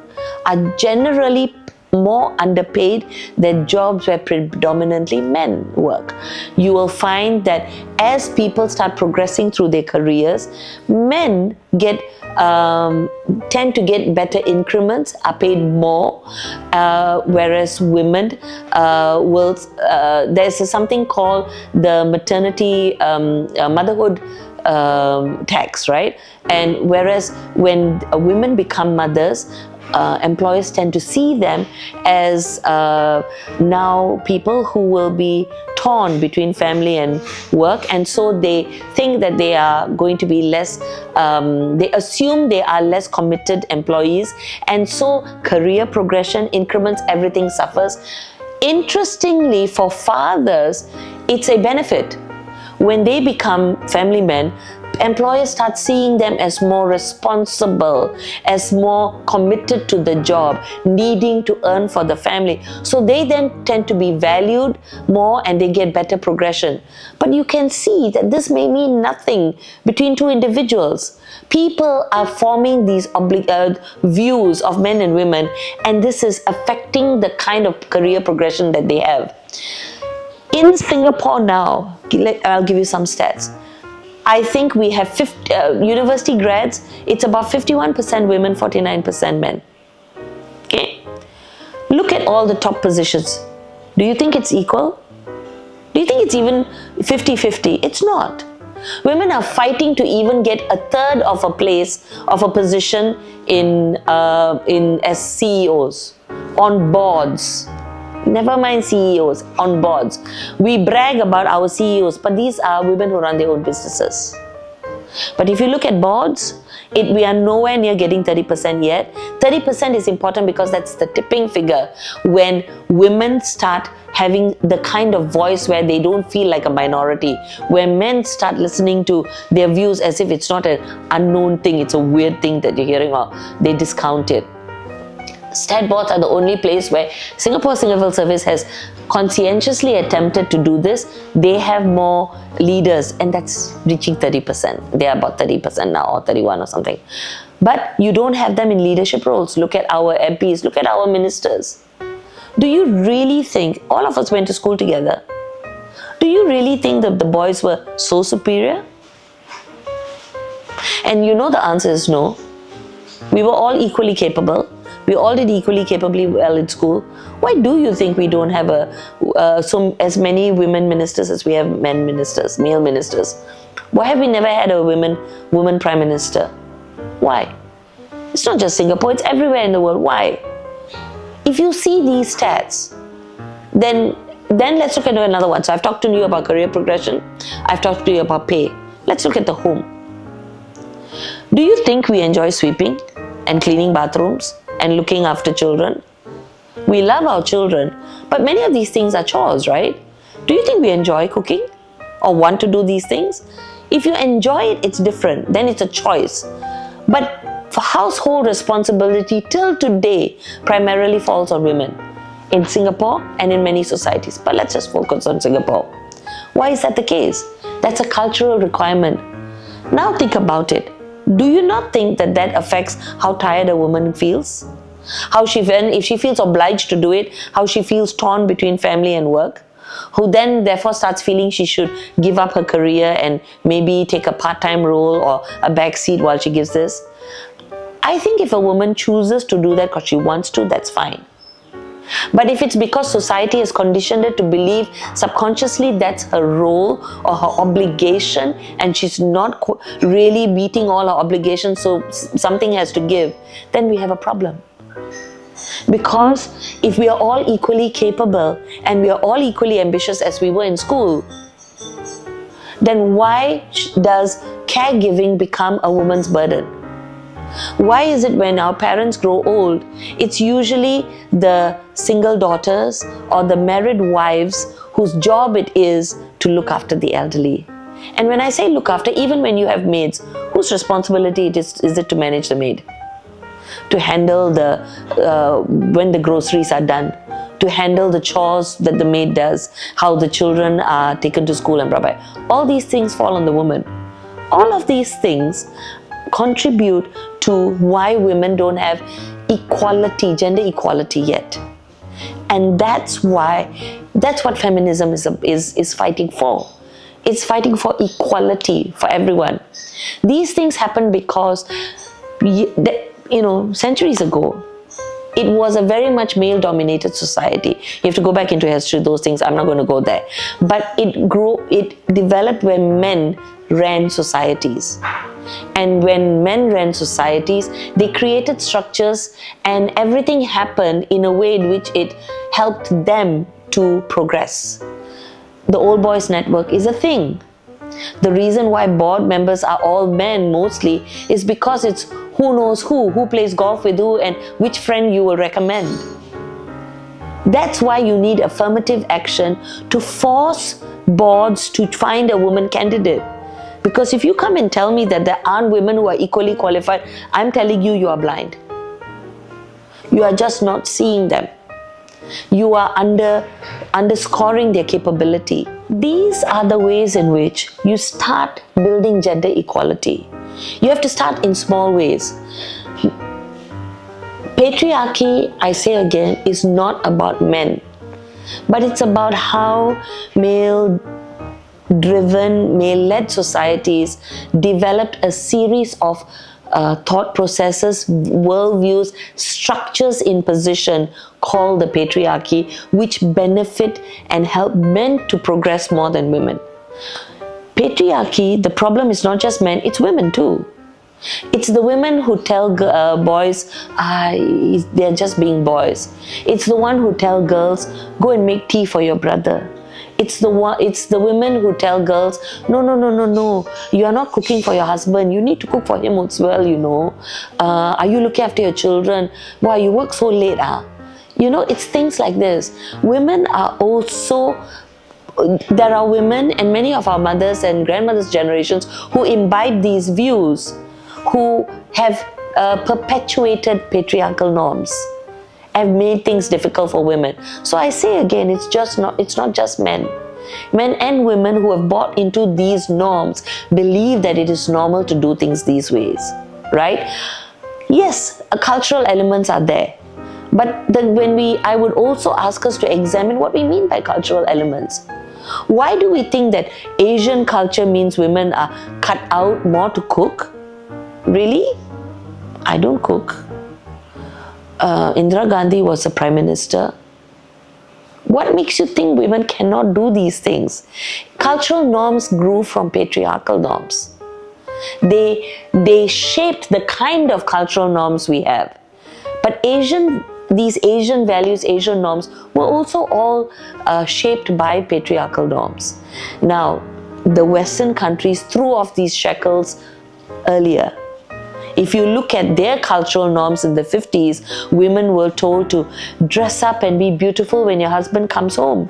are generally more underpaid than jobs where predominantly men work. You will find that as people start progressing through their careers, men tend to get better increments, are paid more, whereas women there's something called the motherhood tax, right? And whereas when women become mothers, employers tend to see them as now people who will be torn between family and work, and so they think that they are going to be less, they assume they are less committed employees, and so career progression, increments, everything suffers. Interestingly, for fathers, it's a benefit. When they become family men, employers start seeing them as more responsible, as more committed to the job, needing to earn for the family. So they then tend to be valued more and they get better progression. But you can see that this may mean nothing between two individuals. People are forming these views of men and women, and this is affecting the kind of career progression that they have. In Singapore now, I'll give you some stats. I think we have university grads, it's about 51% women, 49% men. Okay? Look at all the top positions. Do you think it's equal? Do you think it's even 50-50? It's not. Women are fighting to even get a third of a place, of a position as CEOs, on boards. Never mind CEOs, on boards. We brag about our CEOs, but these are women who run their own businesses. But if you look at boards, we are nowhere near getting 30% yet. 30% is important because that's the tipping figure when women start having the kind of voice where they don't feel like a minority, where men start listening to their views as if it's not an unknown thing, it's a weird thing that you're hearing, or they discount it. Stat boards are the only place where Singapore Civil Service has conscientiously attempted to do this. They have more leaders, and that's reaching 30%. They are about 30% now, or 31 or something. But you don't have them in leadership roles. Look at our MPs, look at our ministers. Do you really think, all of us went to school together, do you really think that the boys were so superior? And you know the answer is no. We were all equally capable. We all did equally capably well in school. Why do you think we don't have as many women ministers as we have men ministers, male ministers? Why have we never had a woman prime minister? Why? It's not just Singapore, it's everywhere in the world. Why? If you see these stats, then let's look at another one. So I've talked to you about career progression. I've talked to you about pay. Let's look at the home. Do you think we enjoy sweeping and cleaning bathrooms and looking after children? We love our children, but many of these things are chores, right? Do you think we enjoy cooking or want to do these things? If you enjoy it, it's different. Then it's a choice. But for household responsibility till today primarily falls on women in Singapore and in many societies. But let's just focus on Singapore. Why is that the case? That's a cultural requirement. Now think about it. Do you not think that affects how tired a woman feels? If she feels obliged to do it, how she feels torn between family and work? Who then therefore starts feeling she should give up her career and maybe take a part-time role or a back seat while she gives this? I think if a woman chooses to do that because she wants to, that's fine. But if it's because society has conditioned her to believe subconsciously that's her role or her obligation, and she's not really meeting all her obligations, so something has to give, then we have a problem. Because if we are all equally capable and we are all equally ambitious as we were in school, then why does caregiving become a woman's burden? Why is it when our parents grow old, it's usually the single daughters or the married wives whose job it is to look after the elderly? And when I say look after, even when you have maids, whose responsibility is it to manage the maid? To handle when the groceries are done, to handle the chores that the maid does, how the children are taken to school and blah, blah. All these things fall on the woman. All of these things contribute to why women don't have equality, gender equality yet. And that's what feminism is fighting for. It's fighting for equality for everyone. These things happen because, centuries ago, it was a very much male-dominated society. You have to go back into history, those things, I'm not going to go there. But it developed where men ran societies. And when men ran societies, they created structures, and everything happened in a way in which it helped them to progress. The Old Boys Network is a thing. The reason why board members are all men mostly is because it's who knows who plays golf with who, and which friend you will recommend. That's why you need affirmative action to force boards to find a woman candidate. Because if you come and tell me that there aren't women who are equally qualified, I'm telling you, you are blind. You are just not seeing them. You are underscoring their capability. These are the ways in which you start building gender equality. You have to start in small ways. Patriarchy, I say again, is not about men, but it's about how male-driven, male-led societies developed a series of thought processes, worldviews, structures in position called the patriarchy, which benefit and help men to progress more than women. Patriarchy, the problem is not just men, it's women too. It's the women who tell boys, they're just being boys. It's the one who tell girls, go and make tea for your brother. It's the women who tell girls, no, you are not cooking for your husband, you need to cook for him as well, Are you looking after your children? Why, you work so late, it's things like this. Women are also, there are women, and many of our mothers and grandmothers' generations, who imbibe these views, who have perpetuated patriarchal norms, have made things difficult for women. So I say again, it's not just men. Men and women who have bought into these norms believe that it is normal to do things these ways, right? Yes, cultural elements are there. But I would also ask us to examine what we mean by cultural elements. Why do we think that Asian culture means women are cut out more to cook? Really? I don't cook. Indira Gandhi was a prime minister. What makes you think women cannot do these things? Cultural norms grew from patriarchal norms. They shaped the kind of cultural norms we have. But these Asian values, Asian norms were also all shaped by patriarchal norms. Now, the Western countries threw off these shackles earlier. If you look at their cultural norms in the 50s, women were told to dress up and be beautiful when your husband comes home,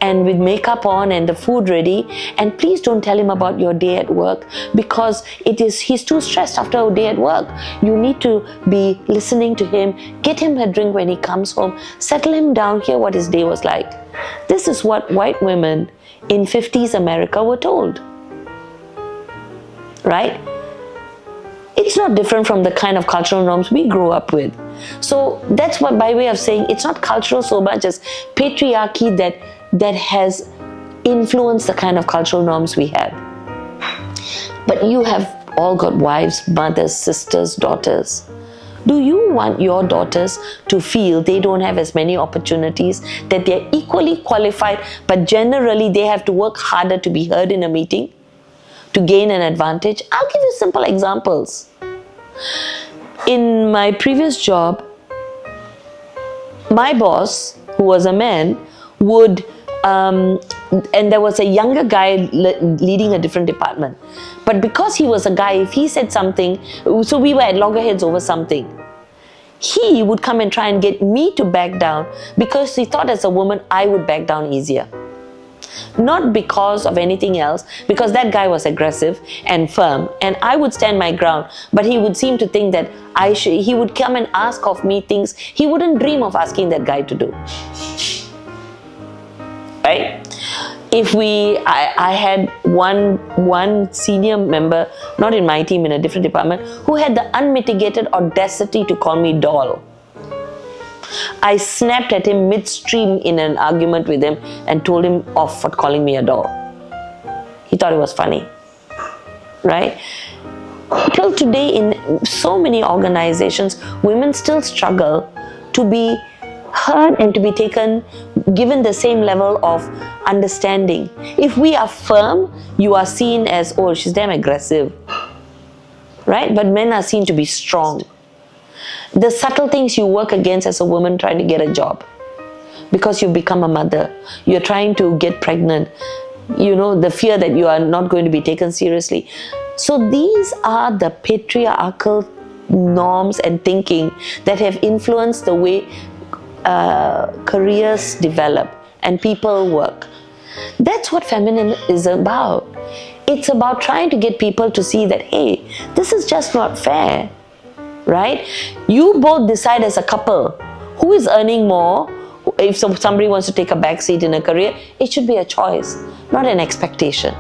and with makeup on and the food ready, and please don't tell him about your day at work, because he's too stressed after a day at work. You need to be listening to him, get him a drink when he comes home, settle him down, hear what his day was like. This is what white women in 50s America were told, right? It's not different from the kind of cultural norms we grew up with. So that's what, by way of saying, it's not cultural so much as patriarchy that has influenced the kind of cultural norms we have. But you have all got wives, mothers, sisters, daughters. Do you want your daughters to feel they don't have as many opportunities, that they're equally qualified, but generally they have to work harder to be heard in a meeting, to gain an advantage? I'll give you simple examples. In my previous job, my boss, who was a man, would, and there was a younger guy leading a different department. But because he was a guy, if he said something, so we were at loggerheads over something, he would come and try and get me to back down, because he thought as a woman I would back down easier. Not because of anything else, because that guy was aggressive and firm, and I would stand my ground, but he would seem to think that he would come and ask of me things he wouldn't dream of asking that guy to do. Right? I had one senior member, not in my team, in a different department, who had the unmitigated audacity to call me doll. I snapped at him midstream in an argument with him and told him off for calling me a doll. He thought it was funny, right? Till today, in so many organizations, women still struggle to be heard and to be given the same level of understanding. If we are firm, you are seen as, oh, she's damn aggressive, right? But men are seen to be strong. The subtle things you work against as a woman trying to get a job, because you become a mother, you're trying to get pregnant, the fear that you are not going to be taken seriously. So these are the patriarchal norms and thinking that have influenced the way careers develop and people work. That's what feminism is about. It's about trying to get people to see that, hey, this is just not fair, right? You both decide as a couple who is earning more. If somebody wants to take a back seat in a career, it should be a choice, not an expectation.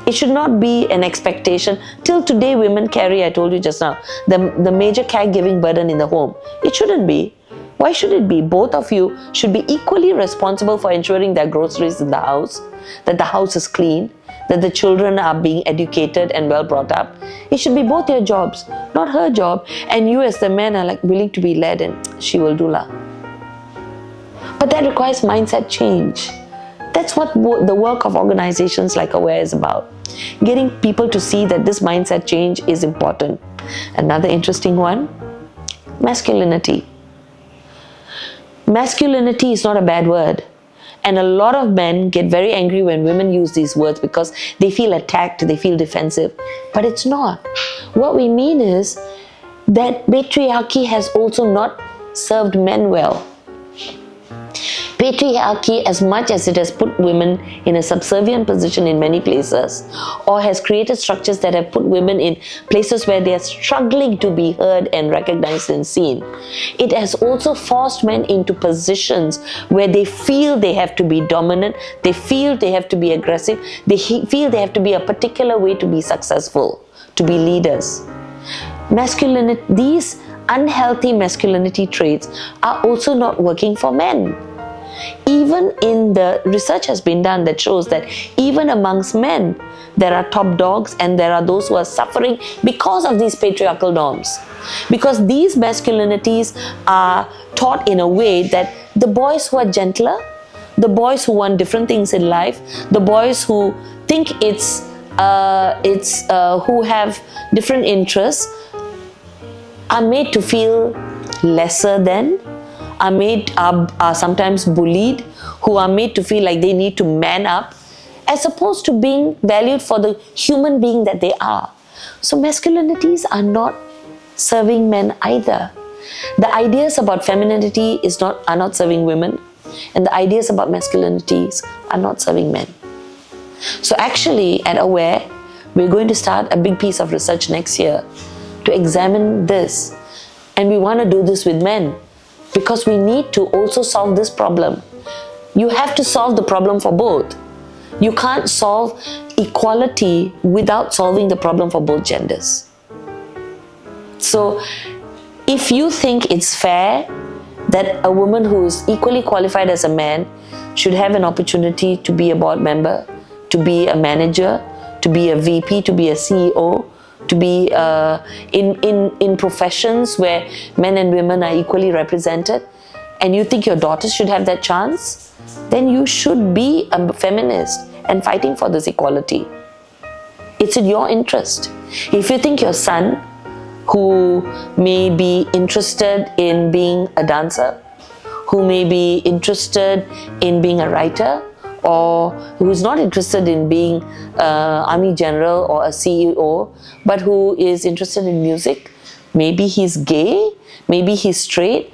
It should not be an expectation. Till today, women carry, I told you just now, the major caregiving burden in the home. It shouldn't be. Why should it be? Both of you should be equally responsible for ensuring there are groceries in the house, that the house is clean, that the children are being educated and well brought up. It should be both your jobs, not her job. And you as the man are like willing to be led, and she will do lah. But that requires mindset change. That's what the work of organizations like AWARE is about. Getting people to see that this mindset change is important. Another interesting one, masculinity. Masculinity is not a bad word. And a lot of men get very angry when women use these words because they feel attacked, they feel defensive. But it's not. What we mean is that patriarchy has also not served men well. Patriarchy, as much as it has put women in a subservient position in many places, or has created structures that have put women in places where they are struggling to be heard and recognized and seen, it has also forced men into positions where they feel they have to be dominant, they feel they have to be aggressive, they feel they have to be a particular way to be successful, to be leaders. Masculinity, these unhealthy masculinity traits are also not working for men. Even in the research has been done that shows that even amongst men, there are top dogs and there are those who are suffering because of these patriarchal norms. Because these masculinities are taught in a way that the boys who are gentler, the boys who want different things in life, the boys who think who have different interests, are made to feel lesser than, are sometimes bullied, who are made to feel like they need to man up, as opposed to being valued for the human being that they are. So masculinities are not serving men either. The ideas about femininity are not serving women, and the ideas about masculinities are not serving men. So actually at AWARE, we're going to start a big piece of research next year to examine this. And we want to do this with men, because we need to also solve this problem. You have to solve the problem for both. You can't solve equality without solving the problem for both genders. So if you think it's fair that a woman who is equally qualified as a man should have an opportunity to be a board member, to be a manager, to be a VP, to be a CEO, to be in professions where men and women are equally represented, and you think your daughters should have that chance, then you should be a feminist and fighting for this equality. It's in your interest. If you think your son, who may be interested in being a dancer, who may be interested in being a writer, or who is not interested in being an army general or a CEO, but who is interested in music, maybe he's gay, maybe he's straight,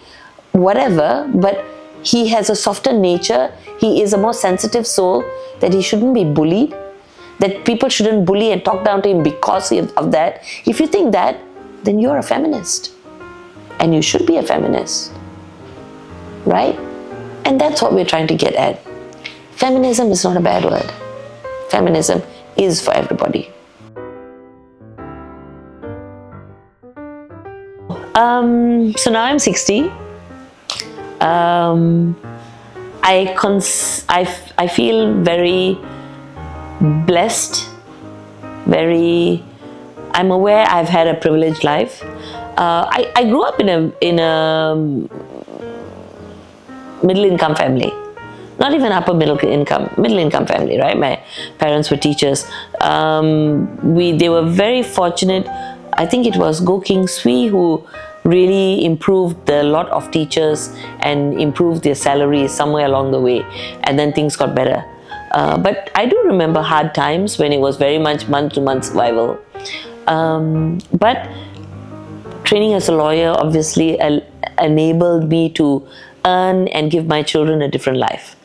whatever, but he has a softer nature, he is a more sensitive soul, that he shouldn't be bullied, that people shouldn't bully and talk down to him because of that. If you think that, then you're a feminist. And you should be a feminist. Right? And that's what we're trying to get at. Feminism is not a bad word. Feminism is for everybody. So now I'm 60. I feel very blessed, I'm aware I've had a privileged life. I grew up in a middle income family. Not even upper middle income family, right? My parents were teachers. They were very fortunate. I think it was Go King Swee who really improved the lot of teachers and improved their salaries somewhere along the way, and then things got better. But I do remember hard times when it was very much month-to-month survival. But training as a lawyer obviously enabled me to earn and give my children a different life.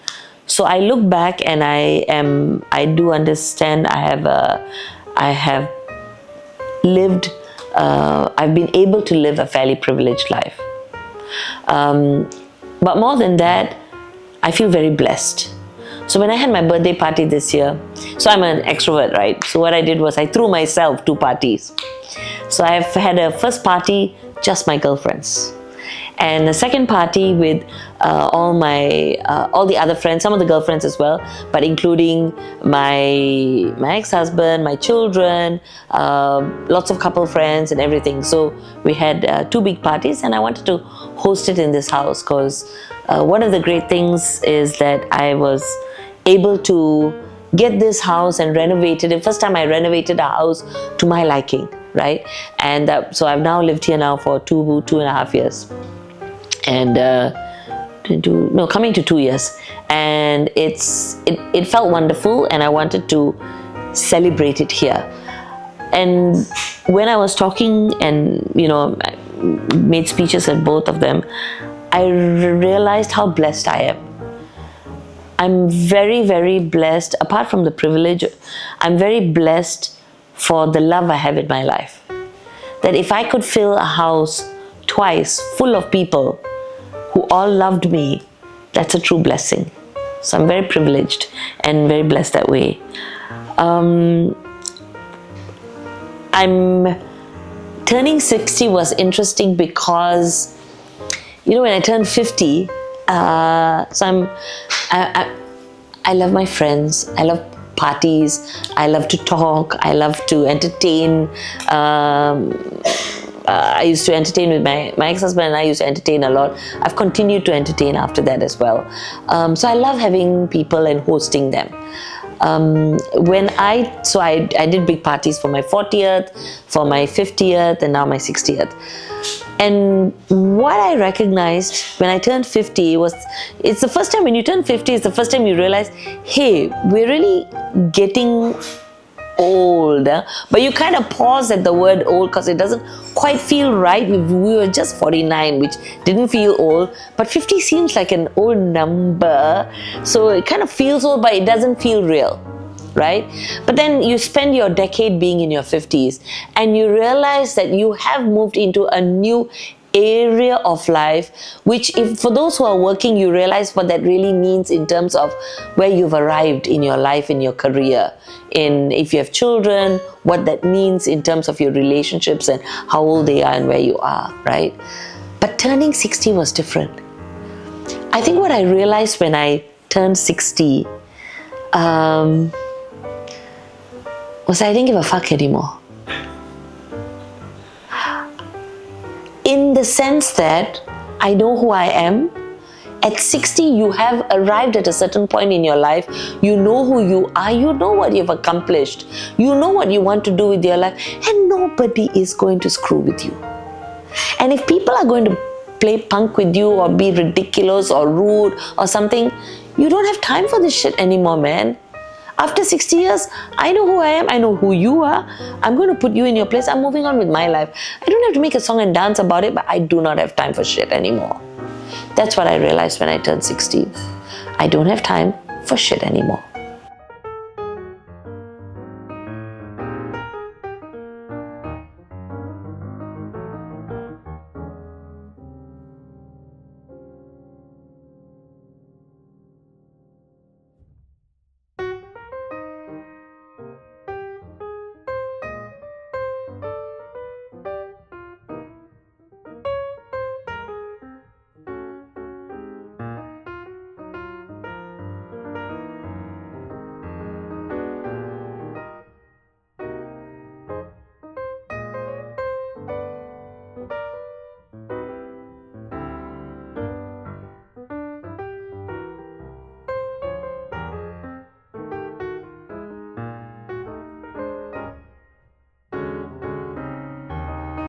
So I look back and I do understand I have lived, I've been able to live a fairly privileged life. But more than that, I feel very blessed. So when I had my birthday party this year, so I'm an extrovert, right? So what I did was I threw myself 2 parties. So I've had a first party, just my girlfriends. And a second party with all the other friends, some of the girlfriends as well, but including my ex-husband, my children, lots of couple friends and everything. So we had 2 big parties, and I wanted to host it in this house because one of the great things is that I was able to get this house and renovate it. The first time I renovated a house to my liking, right? And so I've now lived here now for 2.5 years. And coming to 2 years, and it felt wonderful, and I wanted to celebrate it here. And when I was talking and I made speeches at both of them, I realized how blessed I am. I'm very, very blessed. Apart from the privilege, I'm very blessed for the love I have in my life. That if I could fill a house twice full of people who all loved me, that's a true blessing. So I'm very privileged and very blessed that way. I'm turning 60 was interesting because, when I turned 50, so I love my friends, I love parties, I love to talk, I love to entertain. I used to entertain with my ex-husband, and I used to entertain a lot. I've continued to entertain after that as well. So I love having people and hosting them. I did big parties for my 40th, for my 50th, and now my 60th. And what I recognized when I turned 50 was, it's the first time when you turn 50, it's the first time you realize, hey, we're really getting old. But you kind of pause at the word old because it doesn't quite feel right. We were just 49, which didn't feel old, but 50 seems like an old number, so it kind of feels old, but it doesn't feel real, right? But then you spend your decade being in your 50s and you realize that you have moved into a new area of life, which, if for those who are working, you realize what that really means in terms of where you've arrived in your life, in your career, in if you have children, what that means in terms of your relationships and how old they are and where you are, right? But turning 60 was different. I think what I realized when I turned 60 was I didn't give a fuck anymore. In the sense that I know who I am. At 60, you have arrived at a certain point in your life. You know who you are. You know what you've accomplished. You know what you want to do with your life. And nobody is going to screw with you. And if people are going to play punk with you or be ridiculous or rude or something, you don't have time for this shit anymore, man. After 60 years, I know who I am, I know who you are. I'm going to put you in your place. I'm moving on with my life. I don't have to make a song and dance about it, but I do not have time for shit anymore. That's what I realized when I turned 60. I don't have time for shit anymore.